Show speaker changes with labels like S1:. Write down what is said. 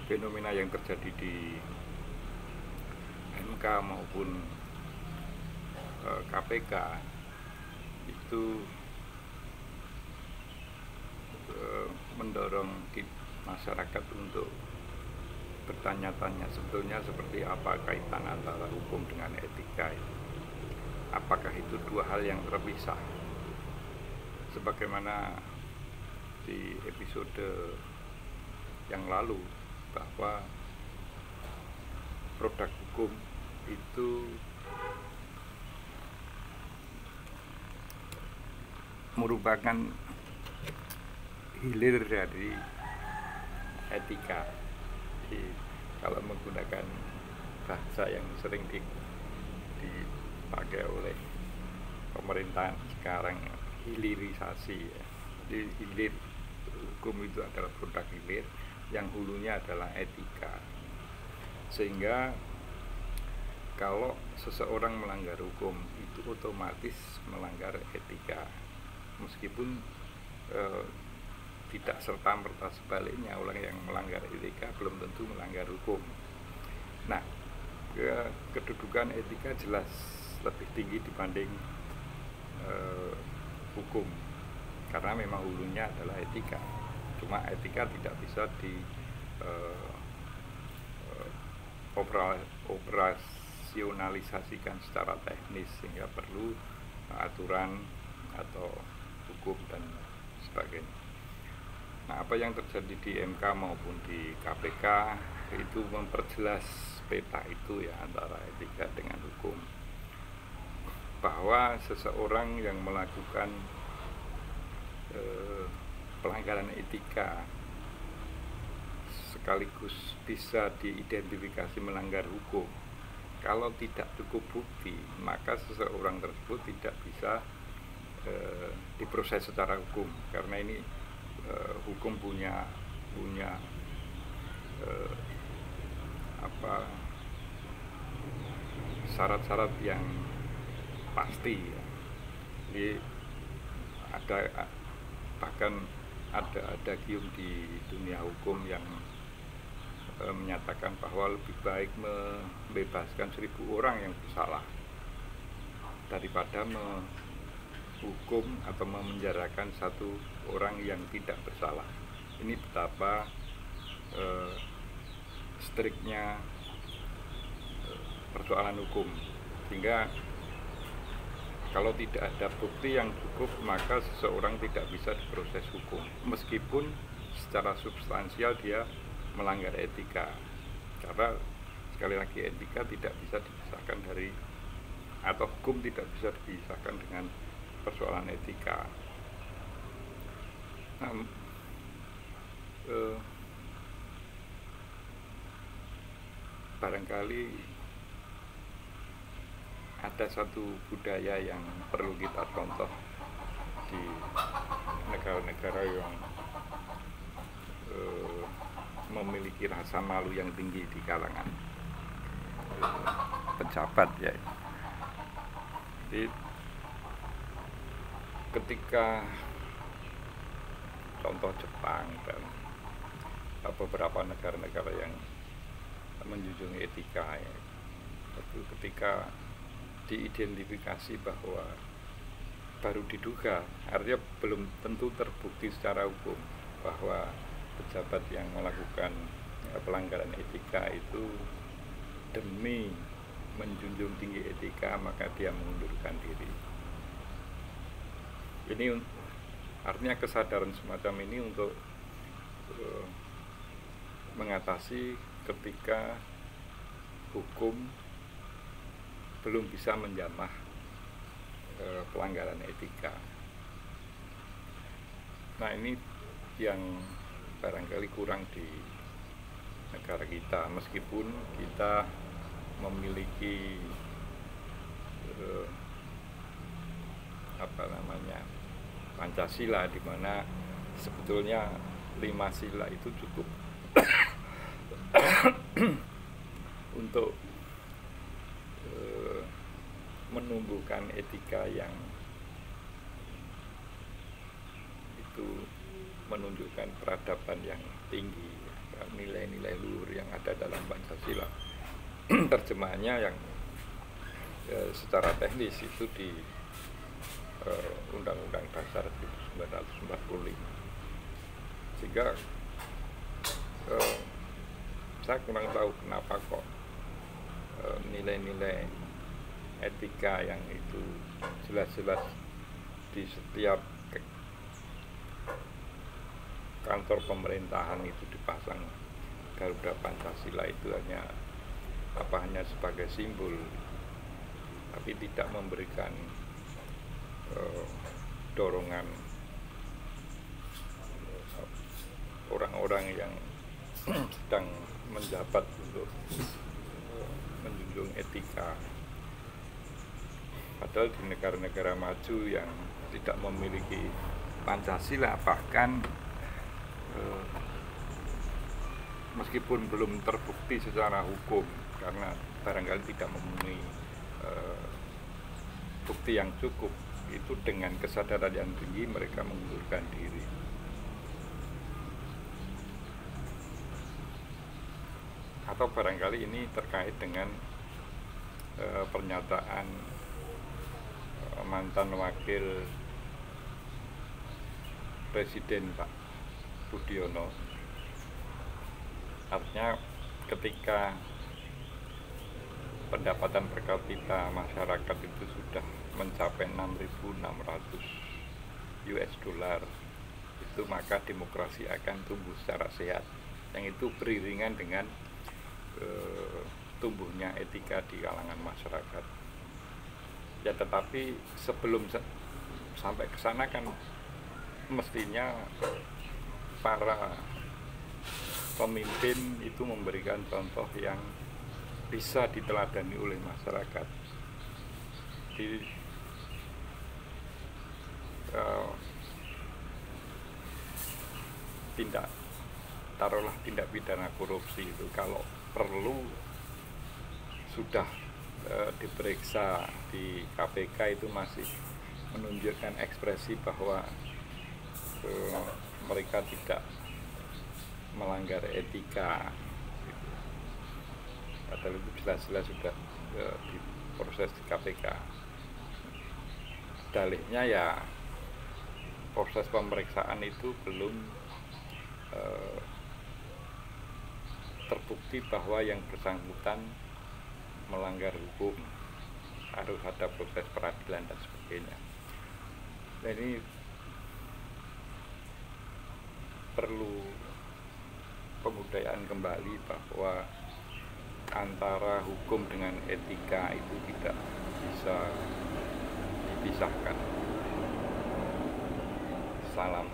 S1: fenomena yang terjadi di MK maupun KPK itu mendorong masyarakat untuk bertanya-tanya sebetulnya seperti apa kaitan antara hukum dengan etika itu. Apakah itu dua hal yang terpisah? Sebagaimana di episode yang lalu bahwa produk hukum itu merupakan hilir dari etika. Jadi kalau menggunakan bahasa yang sering dipakai oleh pemerintahan sekarang, hilirisasi ya. Jadi hilir hukum itu adalah produk hilir, yang hulunya adalah etika. Sehingga kalau seseorang melanggar hukum itu otomatis melanggar etika, meskipun tidak serta-merta sebaliknya, orang yang melanggar etika belum tentu melanggar hukum. Nah, kedudukan etika jelas lebih tinggi dibanding hukum, karena memang hulunya adalah etika. Cuma etika tidak bisa operasionalisasikan secara teknis, sehingga perlu aturan atau hukum dan sebagainya. Nah, apa yang terjadi di MK maupun di KPK itu memperjelas peta itu ya, antara etika dengan hukum, bahwa seseorang yang melakukan pelanggaran etika sekaligus bisa diidentifikasi melanggar hukum. Kalau tidak cukup bukti, maka seseorang tersebut tidak bisa diproses secara hukum, karena ini hukum punya syarat-syarat yang pasti ya. Jadi bahkan ada adagium di dunia hukum yang menyatakan bahwa lebih baik membebaskan 1000 orang yang bersalah daripada menghukum atau memenjarakan 1 orang yang tidak bersalah. Ini betapa striknya persoalan hukum, sehingga kalau tidak ada bukti yang cukup, maka seseorang tidak bisa diproses hukum, meskipun secara substansial dia melanggar etika. Karena sekali lagi, etika tidak bisa dipisahkan dari, atau hukum tidak bisa dipisahkan dengan persoalan etika. Nah, barangkali ada satu budaya yang perlu kita contoh di negara-negara yang memiliki rasa malu yang tinggi di kalangan pejabat ya. Jadi ketika contoh Jepang dan beberapa negara-negara yang menjunjung etika ya, itu ketika diidentifikasi bahwa baru diduga, artinya belum tentu terbukti secara hukum bahwa pejabat yang melakukan pelanggaran etika itu demi menjunjung tinggi etika, maka dia mengundurkan diri. Ini artinya kesadaran semacam ini untuk mengatasi ketika hukum belum bisa menjamah pelanggaran etika. Nah, ini yang barangkali kurang di negara kita, meskipun kita memiliki Pancasila, di mana sebetulnya 5 sila itu cukup untuk menumbuhkan etika yang itu menunjukkan peradaban yang tinggi, nilai-nilai luhur yang ada dalam Pancasila. Terjemahannya yang secara teknis itu di Undang-Undang Dasar 1945. Sehingga saya kurang tahu kenapa kok nilai-nilai etika yang itu jelas-jelas di setiap kantor pemerintahan itu dipasang Garuda Pancasila itu hanya sebagai simbol, tapi tidak memberikan dorongan orang-orang yang sedang menjabat untuk menjunjung etika. Padahal di negara-negara maju yang tidak memiliki Pancasila, bahkan meskipun belum terbukti secara hukum karena barangkali tidak memenuhi bukti yang cukup, itu dengan kesadaran yang tinggi mereka mengundurkan diri. Atau barangkali ini terkait dengan pernyataan mantan wakil Presiden Pak Budiono. Artinya ketika pendapatan per kapita masyarakat itu sudah mencapai 6.600 US dollar, itu maka demokrasi akan tumbuh secara sehat, yang itu beriringan dengan tumbuhnya etika di kalangan masyarakat. Ya, tetapi sebelum sampai ke sana kan mestinya para pemimpin itu memberikan contoh yang bisa diteladani oleh masyarakat. Taruhlah tindak pidana korupsi itu kalau perlu sudah diperiksa di KPK, itu masih menunjukkan ekspresi bahwa mereka tidak melanggar etika. Padahal itu jelas-jelas sudah diproses di KPK. Dalihnya ya proses pemeriksaan itu belum terbukti bahwa yang bersangkutan melanggar hukum, harus ada proses peradilan dan sebagainya. Dan ini perlu pembudayaan kembali bahwa antara hukum dengan etika itu tidak bisa dipisahkan. Salam.